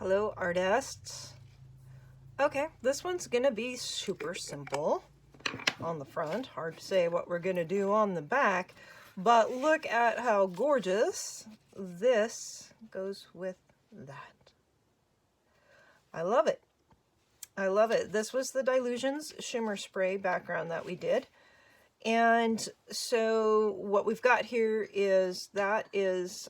Hello, artists. Okay, this one's gonna be super simple on the front. Hard to say what we're gonna do on the back, but look at how gorgeous this goes with that. I love it. I love it. This was the Dylusions Shimmer Spray background that we did. And so what we've got here is that is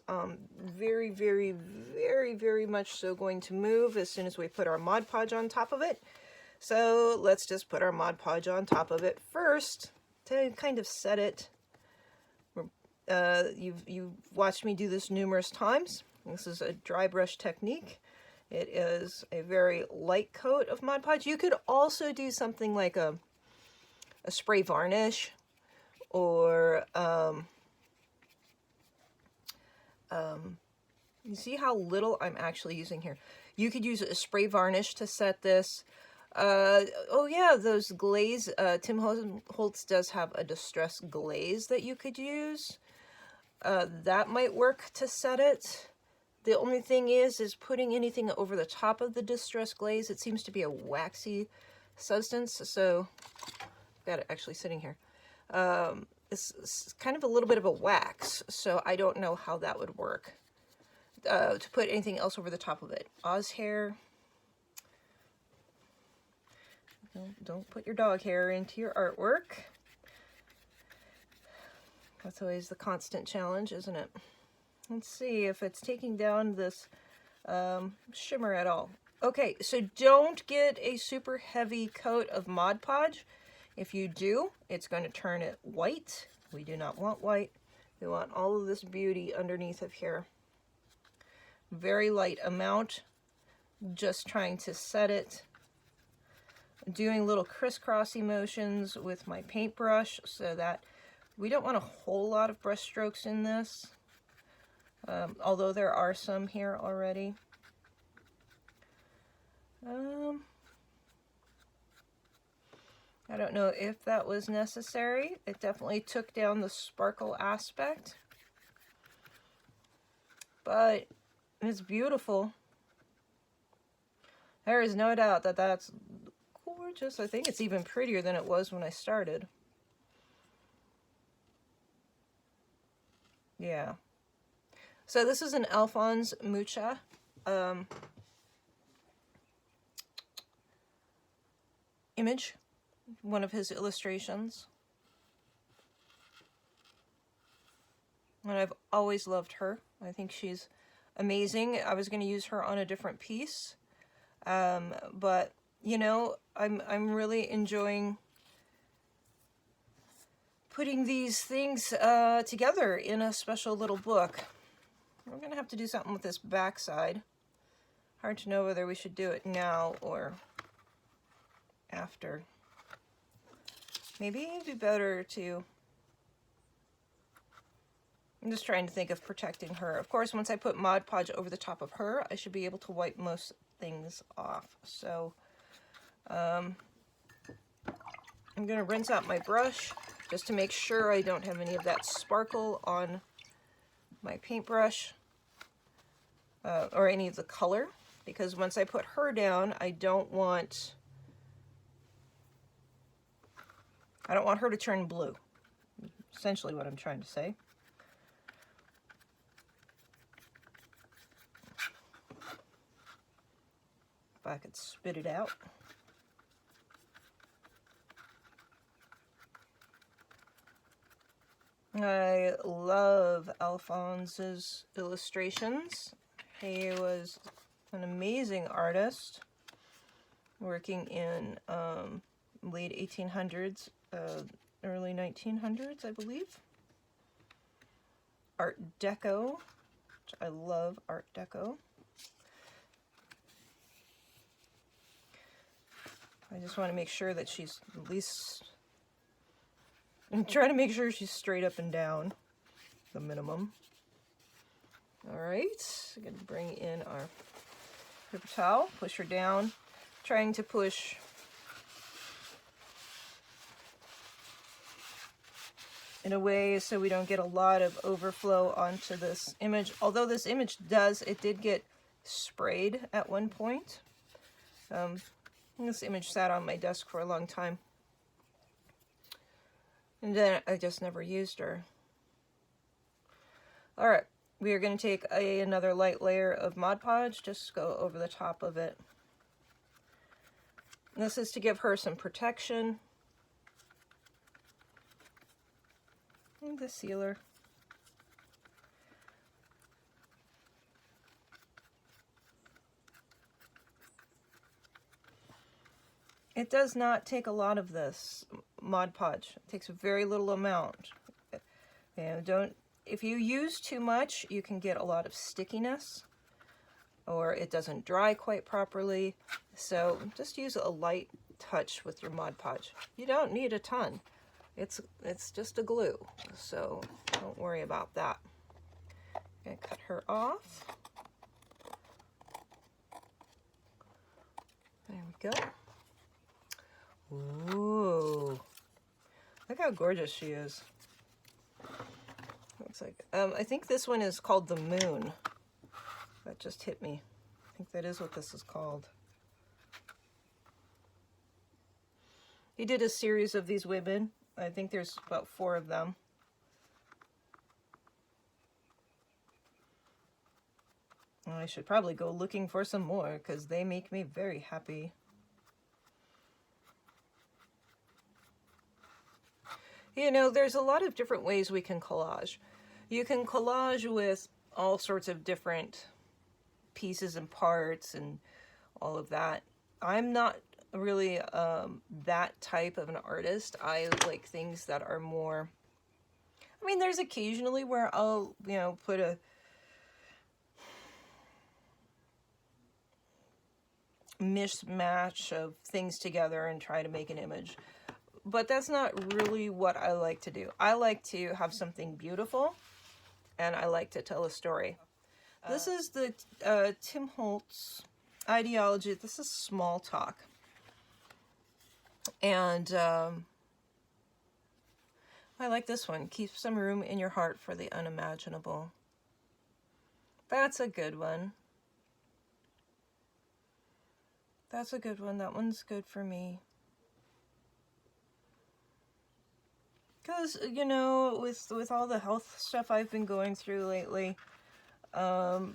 very, very, very, very much so going to move as soon as we put our Mod Podge on top of it. So let's just put our Mod Podge on top of it first to kind of set it. You've watched me do this numerous times. This is a dry brush technique. It is a very light coat of Mod Podge. You could also do something like a spray varnish, or you see how little I'm actually using here. You could use a spray varnish to set this. Oh yeah, those glaze, Tim Holtz does have a distress glaze that you could use. That might work to set it. The only thing is putting anything over the top of the distress glaze. It seems to be a waxy substance, so I've got it actually sitting here. It's kind of a little bit of a wax, so I don't know how that would work to put anything else over the top of it. Oz hair. Don't put your dog hair into your artwork. That's always the constant challenge, isn't it? Let's see if it's taking down this shimmer at all. Okay, so don't get a super heavy coat of Mod Podge. If you do, it's going to turn it white. We do not want white. We want all of this beauty underneath of here. Very light amount, just trying to set it. Doing little crisscrossy motions with my paintbrush so that we don't want a whole lot of brush strokes in this, although there are some here already. I don't know if that was necessary. It definitely took down the sparkle aspect, but it's beautiful. There is no doubt that that's gorgeous. I think it's even prettier than it was when I started. Yeah. So this is an Alphonse Mucha image. One of his illustrations. And I've always loved her. I think she's amazing. I was going to use her on a different piece. But, you know, I'm really enjoying putting these things together in a special little book. We're going to have to do something with this backside. Hard to know whether we should do it now or after. Maybe it'd be better to... I'm just trying to think of protecting her. Of course, once I put Mod Podge over the top of her, I should be able to wipe most things off. So, I'm going to rinse out my brush just to make sure I don't have any of that sparkle on my paintbrush or any of the color. Because once I put her down, I don't want her to turn blue. Essentially what I'm trying to say. If I could spit it out. I love Alphonse's illustrations. He was an amazing artist working in late 1800s, early 1900s, I believe. Art Deco, which I love Art Deco. I just want to make sure that she's at least... I'm trying to make sure she's straight up and down, the minimum. Alright, I'm going to bring in our paper towel, push her down, trying to push in a way so we don't get a lot of overflow onto this image. Although this image did get sprayed at one point. This image sat on my desk for a long time. And then I just never used her. Alright, we are going to take another light layer of Mod Podge, just go over the top of it. And this is to give her some protection. And the sealer. It does not take a lot of this Mod Podge. It takes a very little amount. And if you use too much, you can get a lot of stickiness, or it doesn't dry quite properly. So just use a light touch with your Mod Podge. You don't need a ton. It's just a glue, so don't worry about that. I'm gonna cut her off. There we go. Ooh, look how gorgeous she is. Looks like, I think this one is called the Moon. That just hit me. I think that is what this is called. He did a series of these women. I think there's about 4 of them. I should probably go looking for some more because they make me very happy. You know, there's a lot of different ways we can collage. You can collage with all sorts of different pieces and parts and all of that. I'm not really that type of an artist. I like things that are more, I mean, there's occasionally where I'll, you know, put a mismatch of things together and try to make an image. But that's not really what I like to do. I like to have something beautiful, and I like to tell a story. This is the Tim Holtz ideology. This is Small Talk. And I like this one. Keep some room in your heart for the unimaginable. That's a good one. That's a good one. That one's good for me. Because, you know, with all the health stuff I've been going through lately, I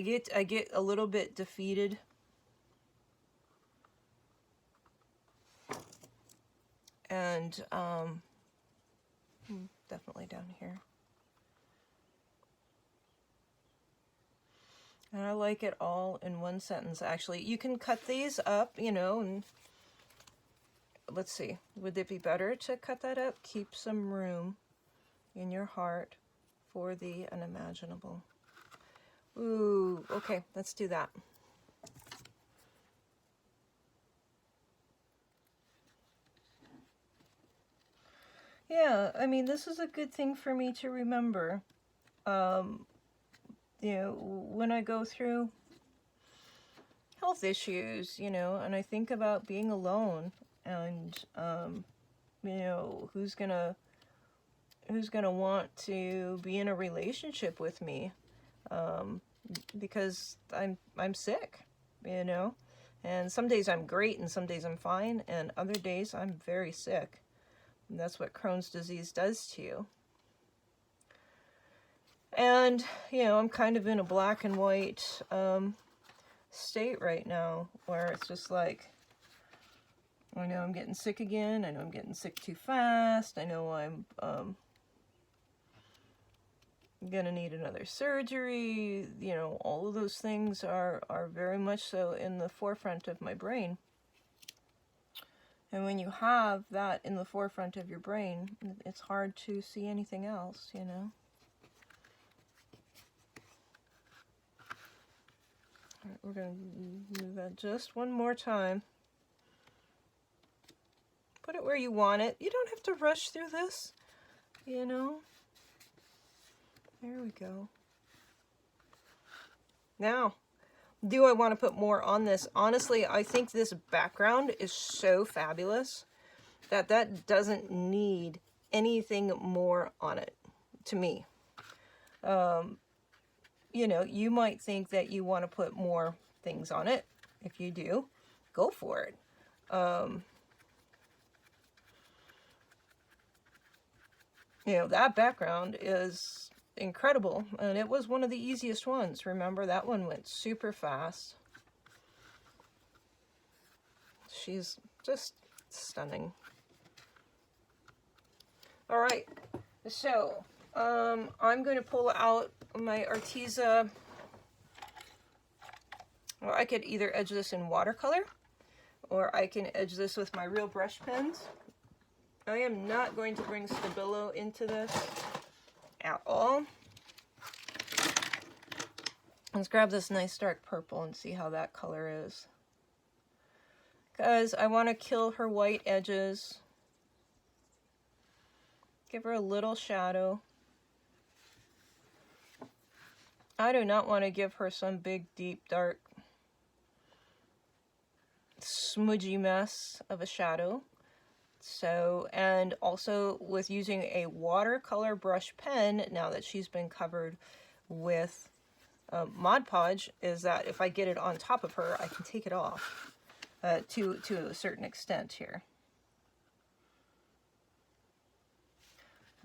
get a little bit defeated. And definitely down here. And I like it all in one sentence, actually. You can cut these up, you know, and let's see. Would it be better to cut that up? Keep some room in your heart for the unimaginable. Ooh, okay, let's do that. Yeah, I mean, this is a good thing for me to remember. You know, when I go through health issues, you know, and I think about being alone and, you know, who's gonna want to be in a relationship with me, because I'm sick, you know, and some days I'm great and some days I'm fine, and other days I'm very sick. And that's what Crohn's disease does to you. And, you know, I'm kind of in a black and white state right now, where it's just like, I know I'm getting sick again, I know I'm getting sick too fast, I know I'm gonna need another surgery, you know, all of those things are very much so in the forefront of my brain. And when you have that in the forefront of your brain, it's hard to see anything else, you know. All right, we're going to move that just one more time. Put it where you want it. You don't have to rush through this, you know. There we go. Now, do I want to put more on this? Honestly, I think this background is so fabulous that doesn't need anything more on it, to me. You know, you might think that you want to put more things on it. If you do, go for it. You know, that background is incredible, and it was one of the easiest ones. Remember, that one went super fast. She's just stunning. All right, so I'm going to pull out my Arteza. Well, I could either edge this in watercolor, or I can edge this with my real brush pens. I am not going to bring Stabilo into this at all. Let's grab this nice dark purple and see how that color is. Because I want to kill her white edges. Give her a little shadow. I do not want to give her some big, deep, dark, smudgy mess of a shadow. So, and also with using a watercolor brush pen, now that she's been covered with Mod Podge, is that if I get it on top of her, I can take it off to a certain extent here.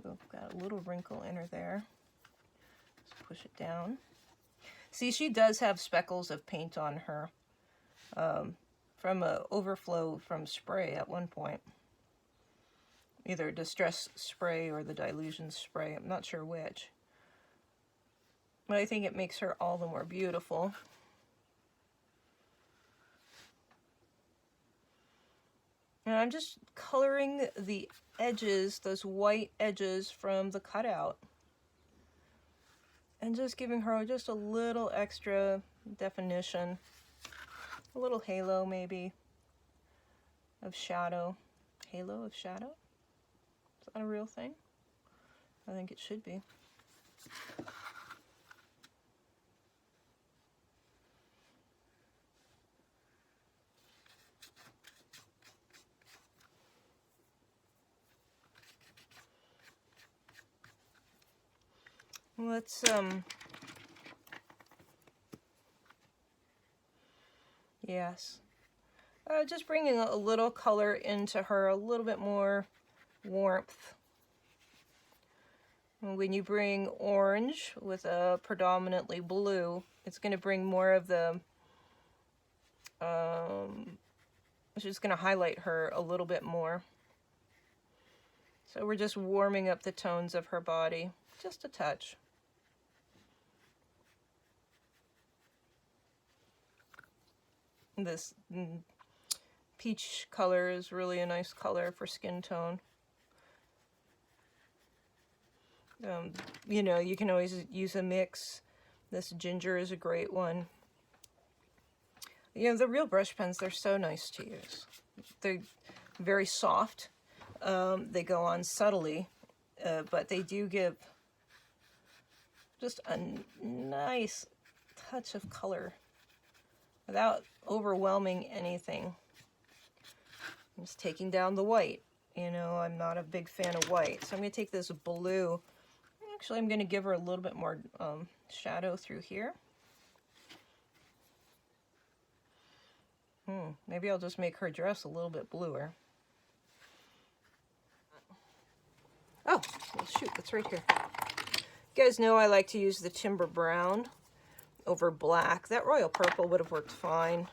Oh, got a little wrinkle in her there. Let's push it down. See, she does have speckles of paint on her from an overflow from spray at one point. Either Distress Spray or the Dilution Spray. I'm not sure which. But I think it makes her all the more beautiful. And I'm just coloring the edges, those white edges from the cutout. And just giving her just a little extra definition. A little halo, maybe, of shadow. Halo of shadow? Is that a real thing? I think it should be. Let's, yes. Just bringing a little color into her, a little bit more warmth. When you bring orange with a predominantly blue, it's going to bring more of the, it's just going to highlight her a little bit more. So we're just warming up the tones of her body, just a touch. This peach color is really a nice color for skin tone. You know, you can always use a mix. This ginger is a great one. You know, the real brush pens, they're so nice to use. They're very soft. They go on subtly, but they do give just a nice touch of color without overwhelming anything. I'm just taking down the white. You know, I'm not a big fan of white. So I'm going to take this blue. Actually, I'm going to give her a little bit more shadow through here. Maybe I'll just make her dress a little bit bluer. Oh, well, shoot, that's right here. You guys know I like to use the Timber Brown over black. That Royal Purple would have worked fine.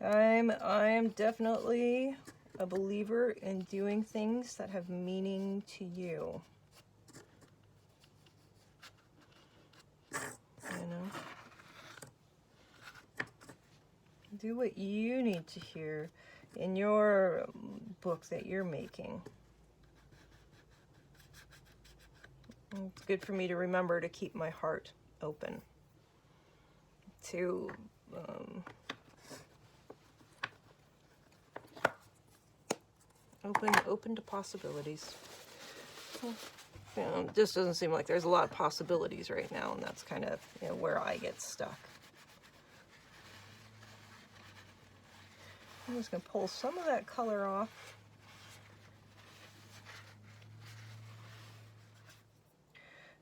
I'm definitely a believer in doing things that have meaning to you. You know? Do what you need to hear in your book that you're making. It's good for me to remember to keep my heart open to open to possibilities. You know, it just doesn't seem like there's a lot of possibilities right now, and that's kind of, you know, where I get stuck. I'm just going to pull some of that color off.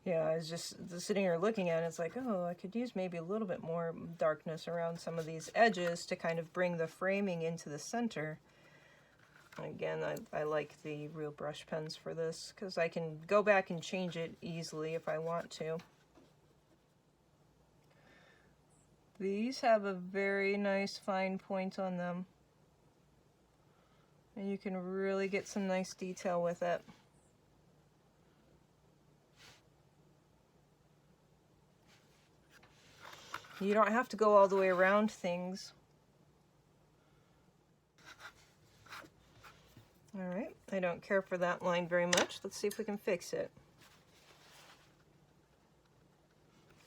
Yeah, I was just sitting here looking at it, it's like, oh, I could use maybe a little bit more darkness around some of these edges to kind of bring the framing into the center. Again, I like the real brush pens for this, because I can go back and change it easily if I want to. These have a very nice fine point on them. And you can really get some nice detail with it. You don't have to go all the way around things. All right, I don't care for that line very much. Let's see if we can fix it.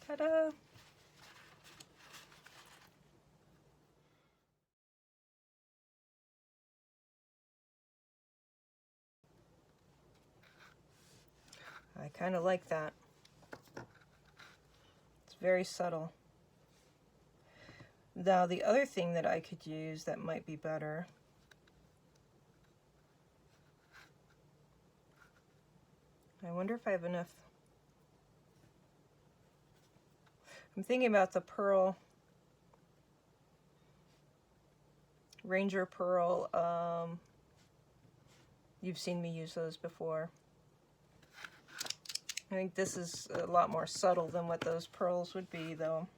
Ta-da! I kind of like that. It's very subtle. Now, the other thing that I could use that might be better, I wonder if I have enough. I'm thinking about the pearl, Ranger Pearl. You've seen me use those before. I think this is a lot more subtle than what those pearls would be, though.